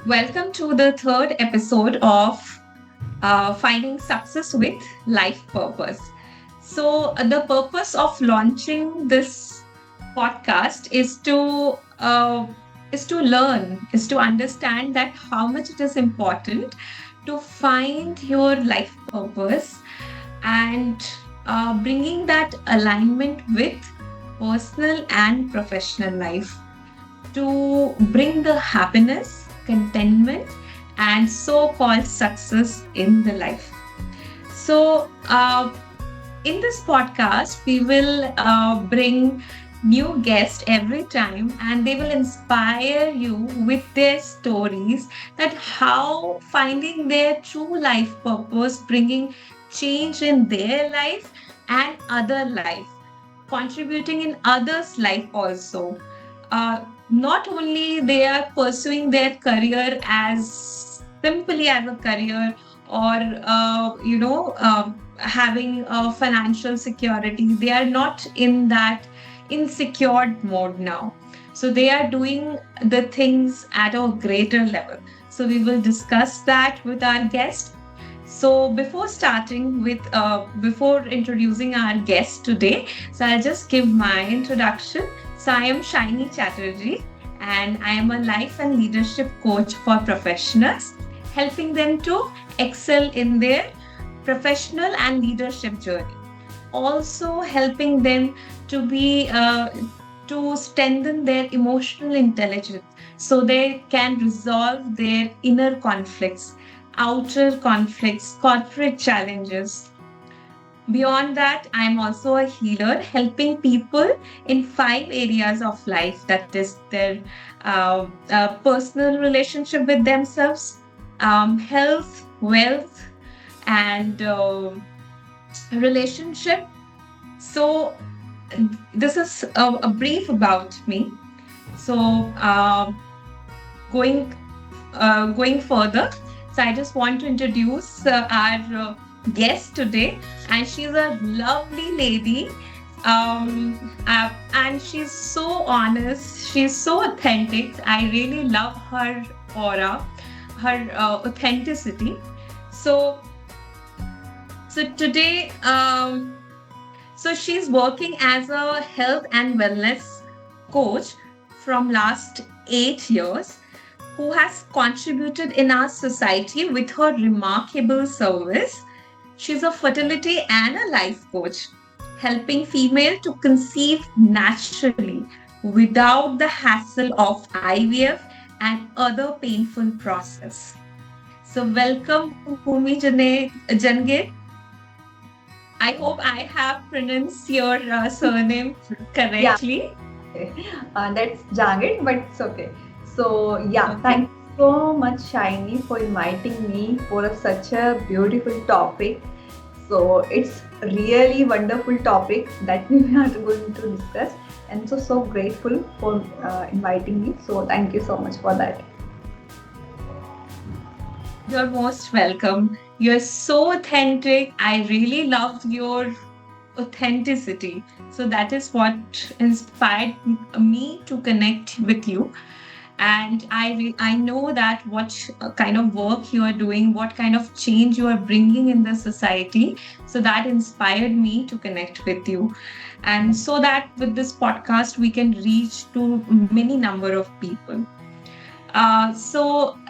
Welcome to the third episode of Finding Success with Life Purpose. The purpose of launching this podcast is to learn, is to understand that how much it is important to find your life purpose and bringing that alignment with personal and professional life to bring the happiness, contentment, and so called success in the life. So, in this podcast, we will bring new guests every time and they will inspire you with their stories that how finding their true life purpose, bringing change in their life and other life, contributing in others' life also. Not only they are pursuing their career as simply as a career or having a financial security, they are not in that insecure mode now, so they are doing the things at a greater level. So we will discuss that with our guest. So before introducing our guest today, so I'll just give my introduction. So I am Shaini Chatterjee and I am a life and leadership coach for professionals, helping them to excel in their professional and leadership journey. Also helping them to be to strengthen their emotional intelligence so they can resolve their inner conflicts, outer conflicts, corporate challenges. Beyond that, I'm also a healer, helping people in 5 areas of life, that is their personal relationship with themselves, health, wealth, and relationship. So, this is a brief about me. So, going going further, so I just want to introduce our guest today, and she's a lovely lady. And she's so honest. She's so authentic. I really love her aura, her authenticity. So, so today, so she's working as a health and wellness coach from last 8 years, who has contributed in our society with her remarkable service. She's a fertility and a life coach, helping female to conceive naturally without the hassle of IVF and other painful process. So welcome, Bhumi Jangir. I hope I have pronounced your surname Yeah, correctly. okay. That's Jagid, but it's okay. So, yeah, Okay. thank you so much, Shiny, for inviting me for such a beautiful topic. So, it's really wonderful topic that we are going to discuss, and so grateful for inviting me. So, thank you so much for that. You're most welcome. You're so authentic. I really love your authenticity. So that is what inspired me to connect with you. And I know that what kind of work you are doing, what kind of change you are bringing in the society. So that inspired me to connect with you. And so that with this podcast, we can reach to many number of people.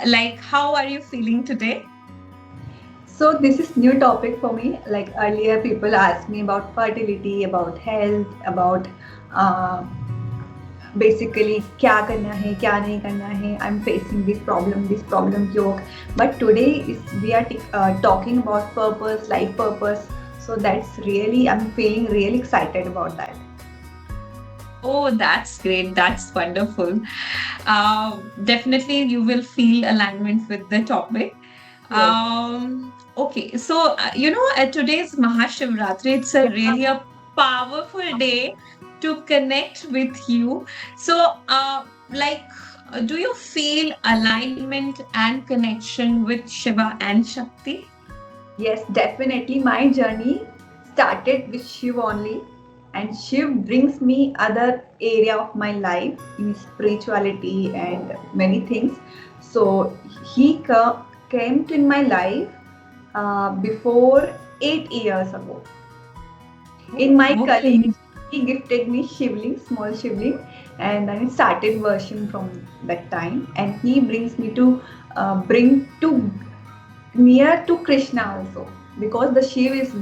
Like, how are you feeling today? So this is new topic for me. Like earlier, people asked me about fertility, about health, about uh, basically क्या करना है क्या नहीं करना है. I'm facing this problem joke. But today is we are talking about purpose, life purpose. So that's really I'm feeling really excited about that. Oh, that's great. That's wonderful. Definitely, you will feel alignment with the topic. Yes. Okay, so today's Mahashivratri. It's a really a powerful day to connect with you. So, do you feel alignment and connection with Shiva and Shakti? Yes, definitely. My journey started with Shiv only, and Shiv brings me other area of my life in spirituality and many things. So he came to in my life before 8 years ago. In my Okay. college, he gifted me shivling, small shivling, and I started worshiping from that time. And he brings me to bring to near to Krishna also, because the Shiv is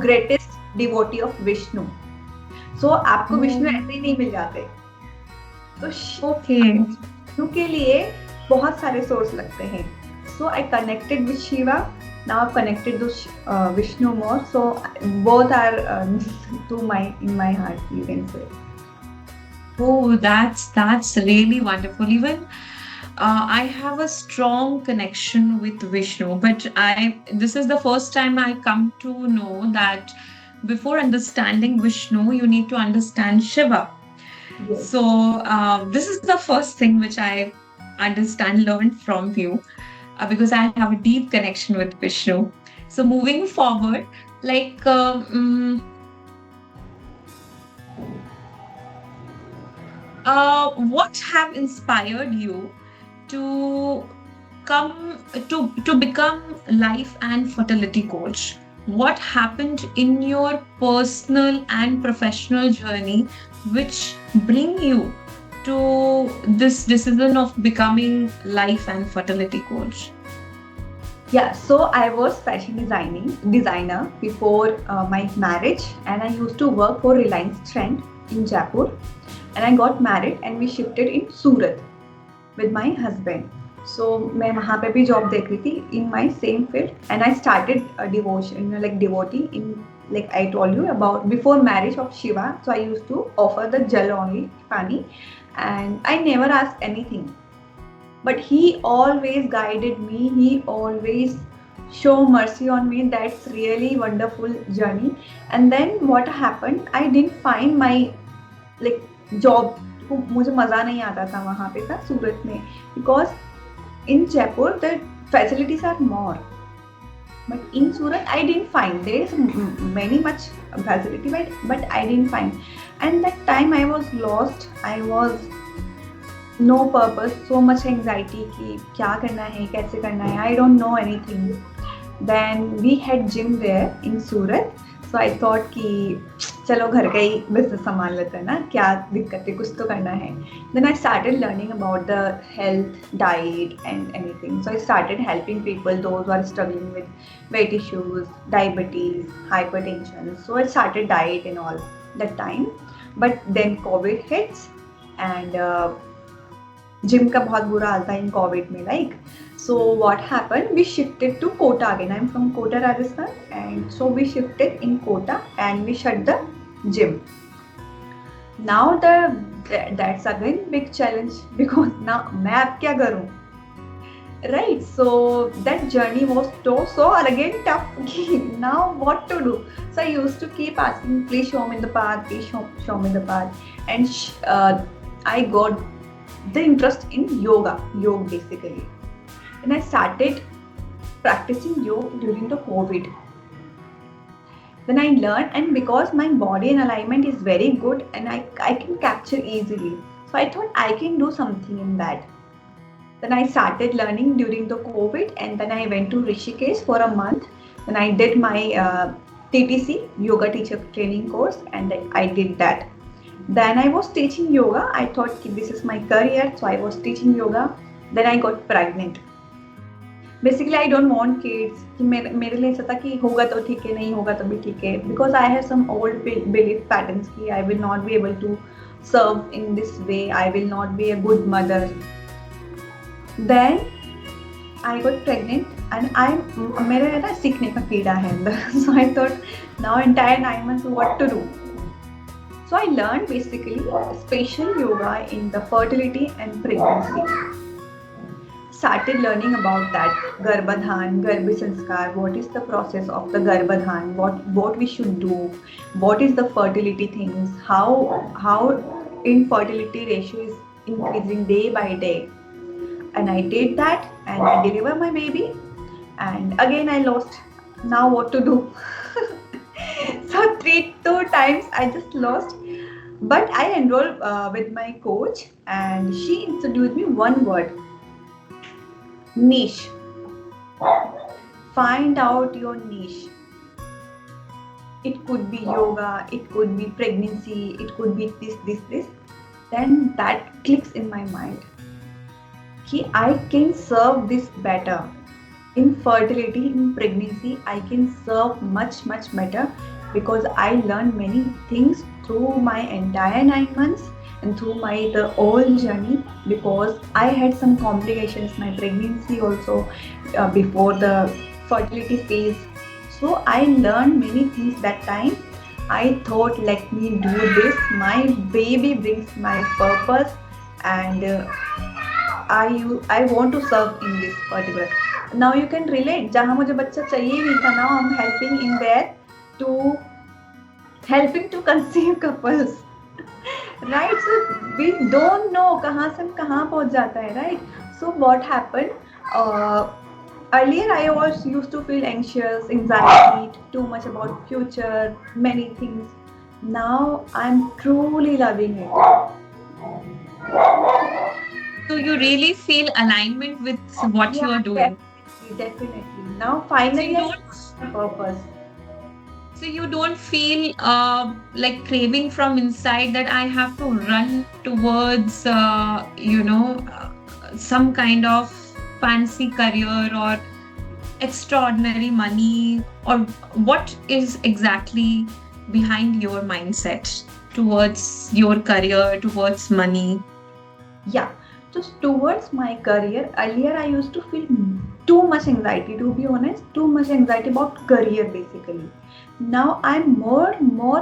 greatest devotee of Vishnu. So आपको विष्णु ऐसे ही नहीं मिल जाते, तो Okay. Vishnu के लिए बहुत सारे source लगते हैं. So I connected with Shiva. Now I've connected to Vishnu more. So both are in my heart, you can say. Oh, that's really wonderful. Even I have a strong connection with Vishnu, but this is the first time I come to know that before understanding Vishnu, you need to understand Shiva. Yes. So this is the first thing which I learned from you, because I have a deep connection with Vishnu. So moving forward, like what have inspired you to become life and fertility coach? What happened in your personal and professional journey which bring you to this decision of becoming life and fertility coach? Yeah, so I was fashion designer before my marriage, and I used to work for Reliance Trend in Jaipur, and I got married and we shifted in Surat with my husband. So मैं वहाँ पे भी job देख रही थी in my same field, and I started a devotion, like devotee in, like I told you about before marriage of Shiva. So I used to offer the jal only, pani, and I never asked anything. But he always guided me. He always show mercy on me. That's really wonderful journey. And then what happened? I didn't find my like job. मुझे मजा नहीं आता था वहाँ पे था सूरत में, because in Jaipur the facilities are more, but in Surat I didn't find. There is many much facility, but I didn't find. And that time I was lost. I was no purpose, so much anxiety कि क्या करना है, कैसे करना है, I don't know anything. Then we had gym there in Surat, so I thought कि चलो घर का ही business संभाल लेते हैं ना, क्या दिक्कत है, कुछ तो करना है. Then I started learning about the health, diet and anything. So I started helping people, those who are struggling with weight issues, diabetes, hypertension. So I started diet and all that time. But then COVID hits and gym का बहुत बुरा हाल था इन COVID में, like. So what happened, we shifted to Kota again. I am from Kota, Rajasthan, and so we shifted in Kota and we shut the gym. Now that's again big challenge, because now मैं अब क्या करूं, right? So that journey was so again tough. Now what to do? So I used to keep asking, please show me the path, please show me the path. And I got the interest in yoga basically, and I started practicing yoga during the COVID. Then I learned, and because my body and alignment is very good and I can capture easily, so I thought I can do something in that. Then I started learning during the COVID, and then I went to Rishikesh for a month. Then I did my TTC, yoga teacher training course, and I did that. Then I was teaching yoga. I thought this is my career, so I was teaching yoga. Then I got pregnant. Basically, I don't want kids. मेरे लिए ऐसा था कि होगा तो ठीक है, नहीं होगा तो भी ठीक है. Because I have some old belief patterns कि I will not be able to serve in this way. I will not be a good mother. Then I got pregnant, and मेरे ना सीखने का कीड़ा है अंदर. So I thought now entire 9 months what to do. So I learned basically spatial yoga in the fertility and pregnancy. Started learning about that Garbhadhan, Garbhi Sanskar, what is the process of the Garbhadhan, what we should do, what is the fertility things, how infertility ratio is increasing day by day. And I did that, and I delivered my baby, and again I lost. Now what to do? So 2 times I just lost. But I enrolled with my coach, and she introduced me one word. Niche. Find out your niche. It could be yoga, it could be pregnancy, it could be this. Then that clicks in my mind. I can serve this better. In fertility, in pregnancy, I can serve much better because I learned many things through my entire 9 months and through my the whole journey, because I had some complications my pregnancy also, before the fertility phase. So I learned many things that time. I thought, let me do this. My baby brings my purpose, and I want to serve in this particular. Now you can relate. जहाँ मुझे बच्चा चाहिए नहीं था, now I'm helping in there to helping to conceive couples. Right? So we don't know कहाँ से कहाँ पहुँच जाता है, right? So what happened? Earlier I was used to feel anxious, anxiety, too much about future, many things. Now I'm truly loving it. So you really feel alignment with what you Yeah, are doing. definitely. Now So finally you I don't have a purpose. so you don't feel like craving from inside that I have to run towards some kind of fancy career or extraordinary money, or what is exactly behind your mindset towards your career, towards money? Yeah. So towards my career, earlier I used to feel too much anxiety. To be honest, too much anxiety about career basically. Now I'm more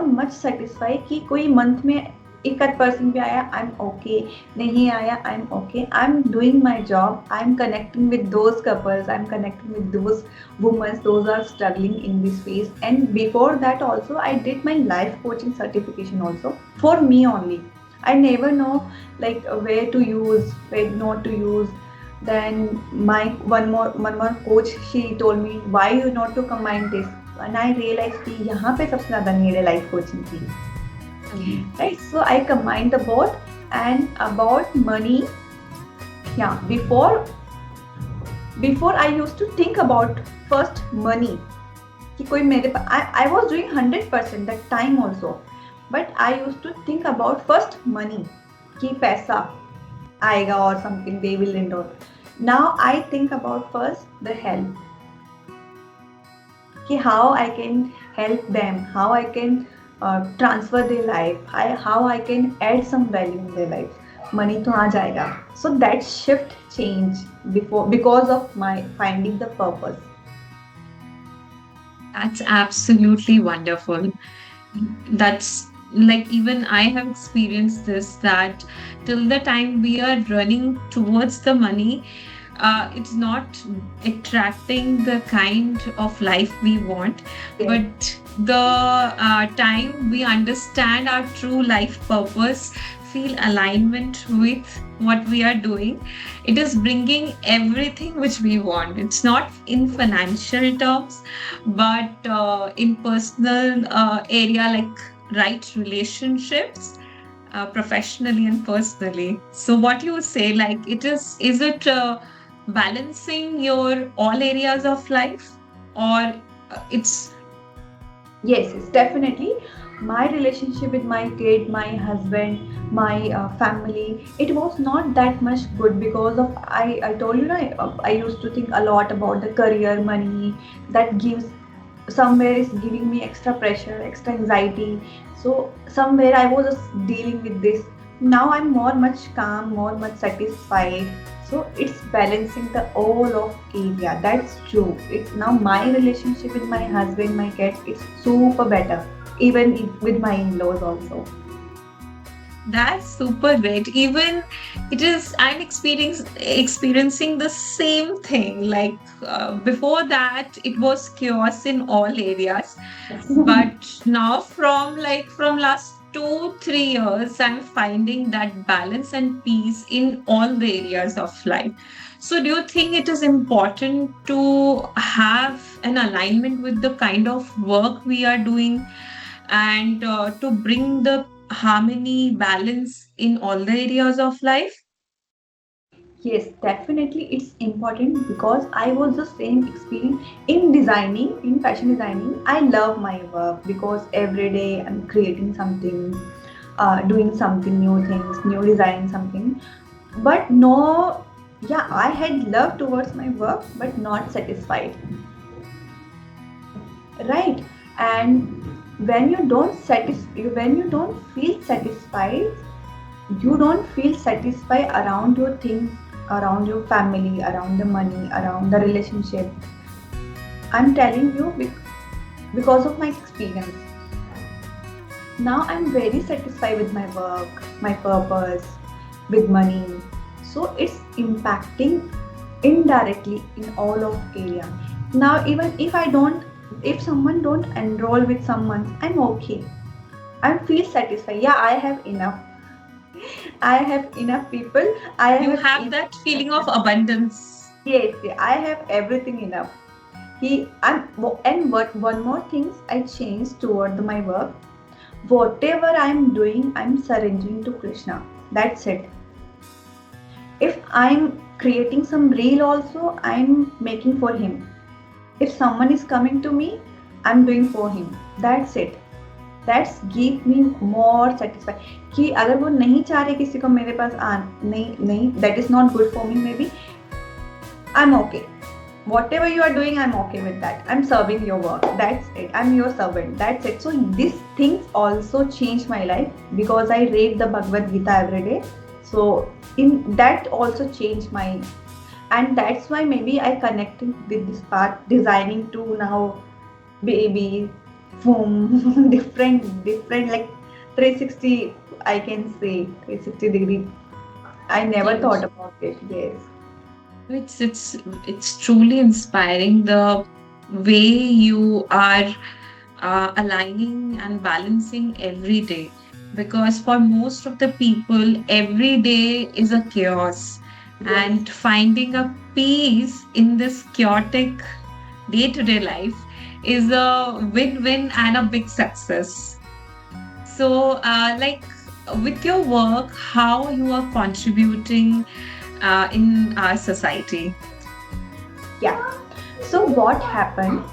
much satisfied कि कोई month में एक आध person भी आया, I'm okay. नहीं आया, I'm okay. I'm doing my job. I'm connecting with those couples. I'm connecting with those women. Those are struggling in this phase. And before that also, I did my life coaching certification also for me only. I never know like where to use, where not to use. Then my one more coach, she told me why you not to combine this, and I realized कि यहाँ पे सबसे ज़्यादा need है life coaching की, right? So I combined the both. And about money, yeah, before I used to think about first money कि कोई मेरे पास, I was doing 100% that time also, but I used to think about first money कि पैसा आएगा or something they will endure. Now I think about first the help, कि how I can help them, how I can transfer their life, how I can add some value in their life. Money तो आ जाएगा. So that shift change because of my finding the purpose. That's absolutely wonderful. That's like, even I have experienced this, that till the time we are running towards the money, it's not attracting the kind of life we want. Yeah. But the time we understand our true life purpose, feel alignment with what we are doing, it is bringing everything which we want. It's not in financial terms, but in personal area, like right relationships, professionally and personally. So what you say, like, is it balancing your all areas of life, or it's Yes, definitely. My relationship with my kid, my husband, my family, it was not that much good because of I told you I used to think a lot about the career, money, that gives somewhere is giving me extra pressure, extra anxiety. So somewhere I was just dealing with this. Now I'm more much calm, more much satisfied. So it's balancing the all of area. That's true. It's now my relationship with my husband, my cat. It's super better, even with my in-laws also. That's super great. Even it is, I'm experiencing the same thing. Like before that, it was chaos in all areas. But now, from last 2 3 years, I'm finding that balance and peace in all the areas of life. So do you think it is important to have an alignment with the kind of work we are doing, and to bring the harmony, balance in all the areas of life? Yes, definitely it's important because I was the same experience in designing, in fashion designing. I love my work because every day I'm creating something, doing something new things, new design something. But no, yeah, I had love towards my work, but not satisfied, right? And when you don't feel satisfied, you don't feel satisfied around your things, around your family, around the money, around the relationship. I'm telling you because of my experience. Now I'm very satisfied with my work, my purpose, with money. So it's impacting indirectly in all of area. Now even if someone don't enroll with someone, I'm okay. I feel satisfied. Yeah, I have enough. I have enough people. I You have have enough. that feeling of abundance. Yes, I have everything enough. And what one more things I changed toward my work. Whatever I'm doing, I'm surrendering to Krishna. That's it. If I'm creating some reel also, I'm making for him. If someone is coming to me, I'm doing for him. That's it. That's give me more satisfied. कि अगर वो नहीं चाह रहे किसी को मेरे पास आ नहीं नहीं that is not good for me maybe. I'm okay. Whatever you are doing, I'm okay with that. I'm serving your work. That's it. I'm your servant. That's it. So these things also changed my life because I read the Bhagavad Gita every day. So in that also changed my, and that's why maybe I connected with this part designing to now baby boom different like 360, I can say 360-degree. I never thought Yes. about it. Yes. It's truly inspiring the way you are aligning and balancing every day. Because for most of the people, every day is a chaos, Yes. and finding a peace in this chaotic day-to-day life is a win-win and a big success. So, with your work, how you are contributing in our society? Yeah. So what happened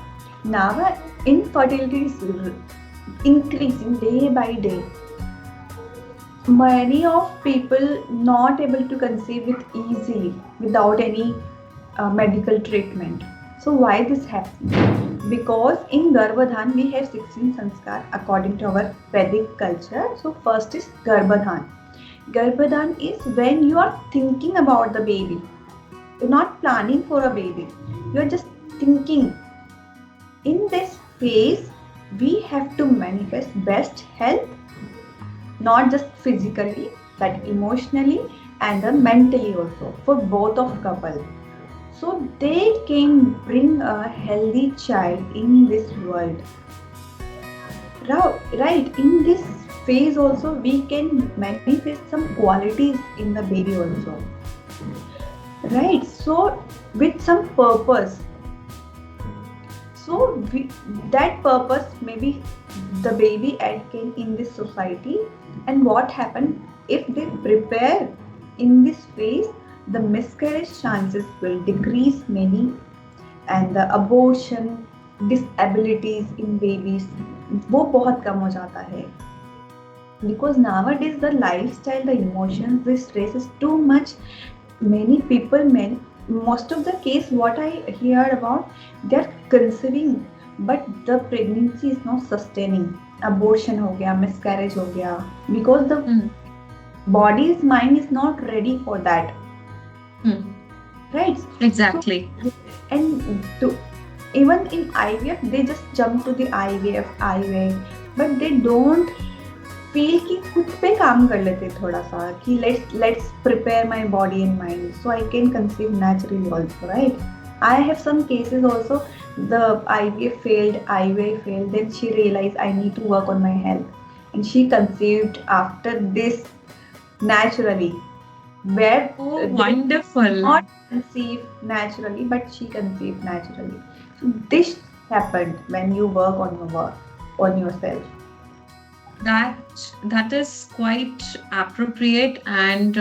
now? Infertility is increasing day by day. Many of people not able to conceive it easily without any medical treatment. So why this happens? Because in Garbhadhan we have 16 sanskar according to our Vedic culture. So first is Garbhadhan. Garbhadhan is when you are thinking about the baby. You're not planning for a baby. You're just thinking. In this phase, we have to manifest best health, not just physically, but emotionally and mentally also for both of couple. So they can bring a healthy child in this world. Right, in this phase also we can manifest some qualities in the baby also. Right, so with some purpose. So that purpose maybe the baby came in this society, and what happened if they prepare in this phase, the miscarriage chances will decrease many, and the abortion disabilities in babies वो बहुत कम हो जाता है. Because nowadays the lifestyle, the emotions, the stress is too much. Many people, most of the case what I hear about, they're conceiving but the pregnancy is not sustaining. Abortion हो गया, miscarriage हो गया, because the body's mind is not ready for that. Right? Exactly. So, and even in IVF they just jump to the IVF, but they don't feel कि खुद पे काम कर लेते थोड़ा सा कि let's prepare my body and mind so I can conceive naturally also, right? I have some cases also, the IVF failed, then she realized I need to work on my health and she conceived after this naturally, where Wonderful. not conceive naturally but she conceived naturally. So this happened when you work on your work, on yourself. That is quite appropriate, and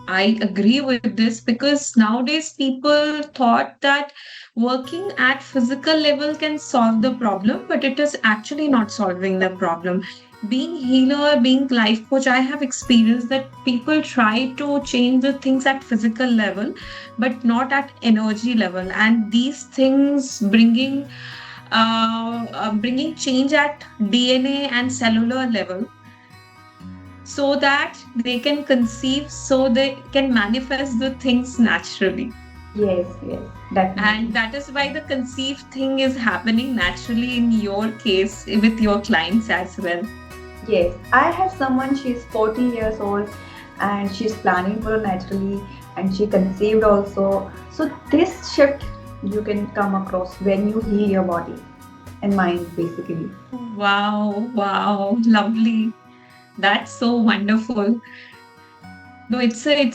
I agree with this because nowadays people thought that working at physical level can solve the problem, but it is actually not solving the problem. Being healer, being life coach, I have experienced that people try to change the things at physical level, but not at energy level, and these things bringing change at DNA and cellular level so that they can conceive, so they can manifest the things naturally. Yes, yes, And definitely. that is why the conceive thing is happening naturally in your case with your clients as well. Yes, I have someone, she's 40 years old and she's planning for a naturally and she conceived also. So this shift you can come across when you heal your body and mind basically. Wow, wow, lovely. That's so wonderful. No, it's a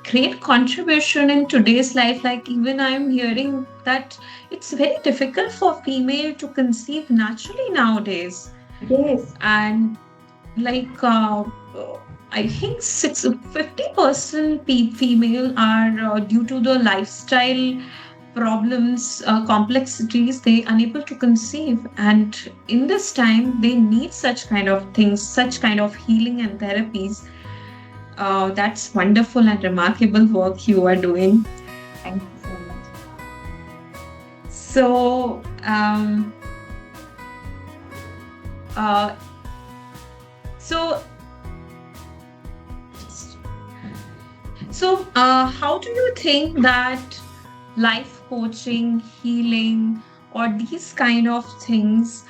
great contribution in today's life. Like even I'm hearing that it's very difficult for female to conceive naturally nowadays. Yes, And like I think 50% female are due to the lifestyle problems, complexities, they unable to conceive. And in this time, they need such kind of things, such kind of healing and therapies. That's wonderful and remarkable work you are doing. thank you so much. So, uh, so, how do you think that life coaching, healing, or these kind of things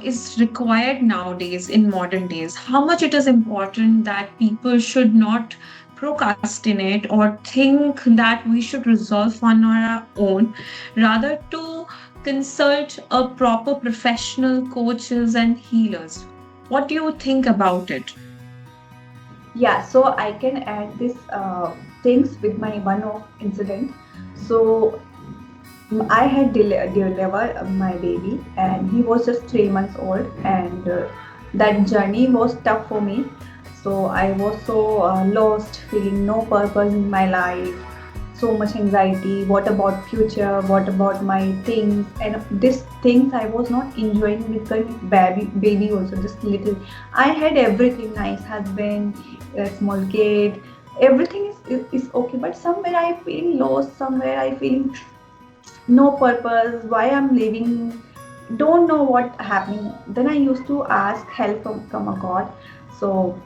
is required nowadays in modern days? How much it is important that people should not procrastinate or think that we should resolve on our own, rather to consult a proper professional coaches and healers. What do you think about it? Yeah, so I can add this things with my one off incident. So I had delivered my baby, and he was just 3 months old, and that journey was tough for me. So I was so lost, feeling no purpose in my life, so much anxiety. What about future? What about my things? And these things I was not enjoying with my baby also, just little. I had everything, nice husband, a small kid. Everything is okay, but somewhere I feel lost. Somewhere I feel no purpose, why I'm living, don't know what happening. Then I used to ask help from a god. So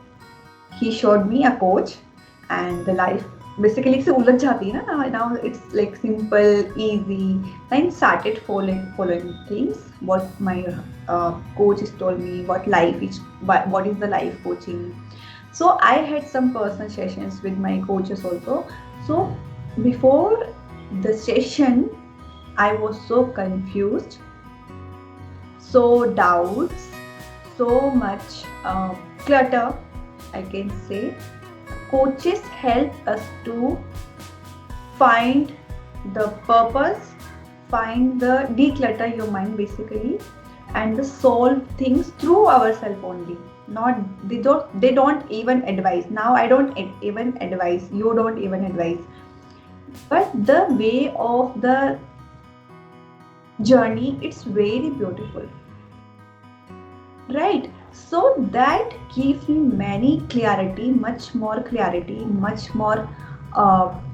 he showed me a coach, and the life basically से उलझ जाती है ना. Now it's like simple, easy. Then started following things what my coach has told me, what is the life coaching. So I had some personal sessions with my coaches also. So before the session I was so confused, so doubts, so much clutter, I can say. Coaches help us to find the purpose, find the declutter your mind basically, and the solve things through ourselves only. Not they don't even advise. Now I don't even advise. You don't even advise. But the way of the journey, it's very beautiful, right? So that gives me many clarity, much more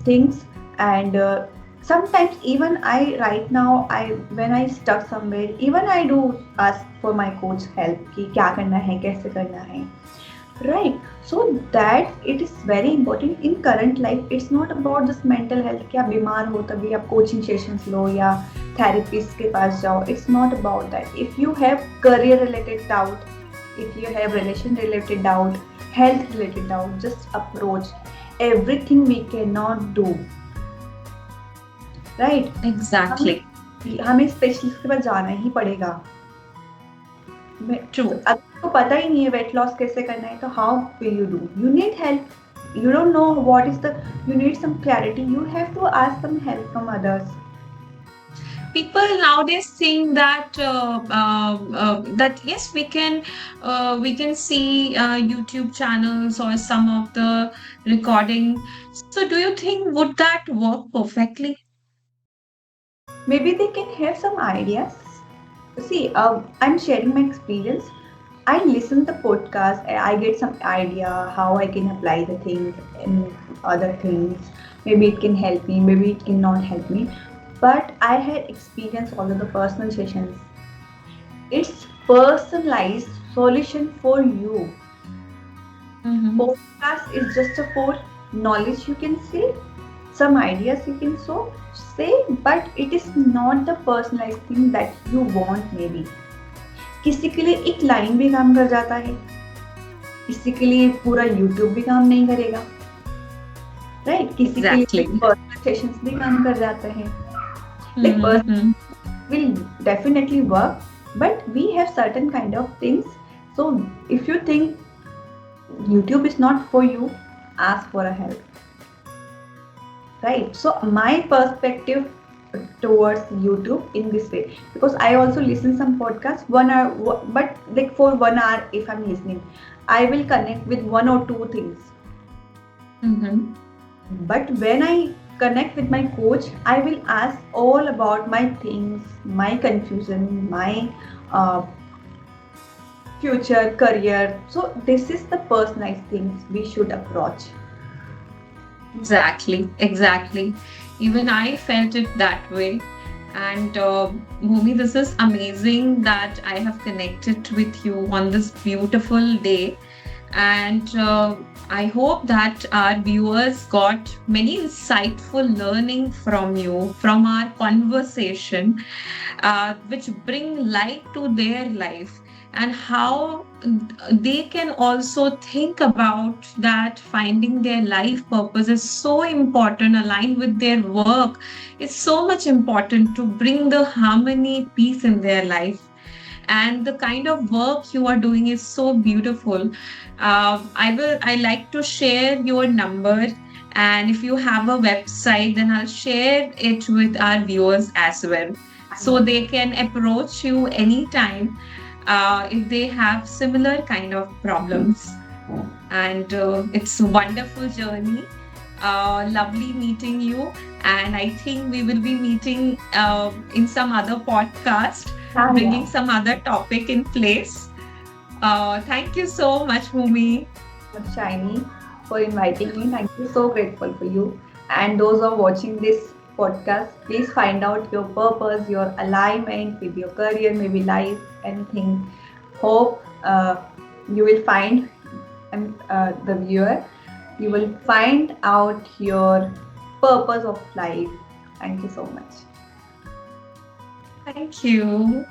things. And sometimes even I right now, I when I stuck somewhere, even I do ask for my coach help कि क्या करना है, कैसे करना है, right? So that it is very important in current life. It's not about just mental health कि आप बीमार हो तभी आप coaching sessions लो या therapist के पास जाओ. It's not about that. If you have career related doubt, if you have relation related doubt, health related doubt, just approach. Everything we cannot do, right? Exactly. हमें स्पेशलिस्ट के पास जाना ही पड़ेगा. True. अगर आपको पता ही नहीं है वेट लॉस कैसे करना है, तो how will you do? You need help. You don't know what is the, you need some clarity, you have to ask some help from others. people nowadays think that that yes, we can see YouTube channels or some of the recording. So, do you think would that work perfectly? Maybe they can have some ideas. See, I'm sharing my experience. I listen to the podcast and I get some idea how I can apply the things in other things. Maybe it can help me, maybe it cannot help me. But I had experience all of the personal sessions. It's personalized solution for you. Mm-hmm. Podcast is just a for knowledge you can say, some ideas you can say, but it is not the personalized thing that you want maybe. किसी के लिए एक line भी काम कर जाता है, किसी के लिए पूरा यूट्यूब भी काम नहीं करेगा, राइट? किसी के लिए Exactly. पर्सनल सेशंस भी काम कर जाते हैं. Like Mm-hmm. will definitely work, but we have certain kind of things. So if you think YouTube is not for you, ask for a help. Right, so my perspective towards YouTube in this way, because I also listen some podcasts 1 hour, but like for 1 hour if I'm listening, I will connect with one or two things. Mm-hmm. But when I connect with my coach, I will ask all about my things, my confusion, my uh, future career. So this is the personalized things we should approach. Exactly, exactly. Even I felt it that way. And Bhumi, this is amazing that I have connected with you on this beautiful day. And I hope that our viewers got many insightful learning from you, from our conversation, which bring light to their life, and how they can also think about that finding their life purpose is so important, aligned with their work is so much important to bring the harmony, peace in their life. And the kind of work you are doing is so beautiful. I like to share your number, and if you have a website, then I'll share it with our viewers as well, so they can approach you anytime if they have similar kind of problems. And it's a wonderful journey. Lovely meeting you. And I think we will be meeting in some other podcast, bringing some other topic in place. Thank you so much, Bhumi. Shiny, for inviting me. Thank you. So grateful for you. And those who are watching this podcast, please find out your purpose, your alignment with your career, maybe life, anything. Hope you will find, the viewer, you will find out your purpose of life. Thank you so much. Thank you.